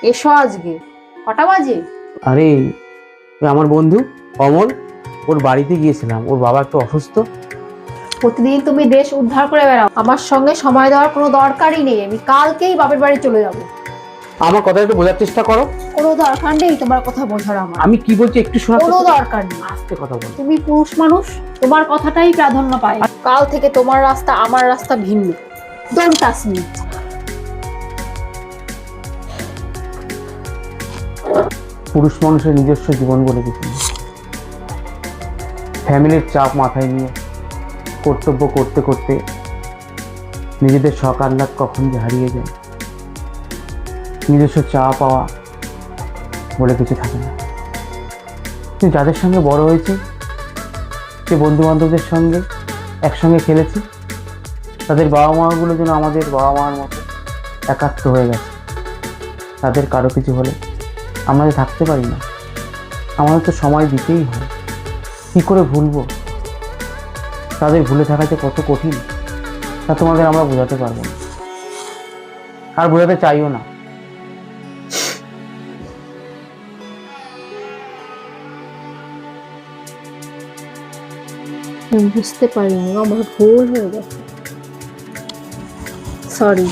এসো আজকে। কটা বাজে? আরে ওই আমার বন্ধু অমল, ওর বাড়িতে গিয়েছিলাম, ওর বাবা একটু অসুস্থ। প্রতিদিন তুমি দেশ উদ্ধার করে বেড়াও, আমার সঙ্গে সময় দেওয়ার কোনো দরকারই নেই। আমি কালকেই বাপের বাড়ি চলে যাব। আমার কথা একটু বোঝার চেষ্টা করো। কোনো দরকার নেই তোমার কথা বোঝার। আমার আমি কি বলছি একটু শোনা। কোনো দরকার নেই। আস্তে কথা বলো। তুমি পুরুষ মানুষ, তোমার কথাটাই প্রাধান্য পায়। কাল থেকে তোমার রাস্তা আমার রাস্তা ভিন্ন। Don't touch me. পুরুষ মানুষের নিজস্ব জীবন বলে কিছু নেই। ফ্যামিলির চাপ মাথায় নিয়ে কর্তব্য করতে করতে নিজেদের শখ আহ্লাদ কখন যে হারিয়ে যায়। নিজস্ব চা পাওয়া বলে কিছু থাকে না। কিন্তু যাদের সঙ্গে বড় হয়েছে, যে বন্ধু বান্ধবদের সঙ্গে একসঙ্গে খেলেছি, তাদের বাবা মাগুলো যেন আমাদের বাবা মার মতো একাত্ম হয়ে গেছে। তাদের কারো কিছু হলে আমরা যে থাকতে পারি না, আমাদের তো সময় দিতেই হয়। কী করে ভুলবো? তাদের ভুলে থাকা যে কত কঠিন তা তোমাদের আমরা বোঝাতে পারবো না, আর বোঝাতে চাইও না। বুঝতে পারিনি, আমার ভুল হয়ে গেছে। সরি।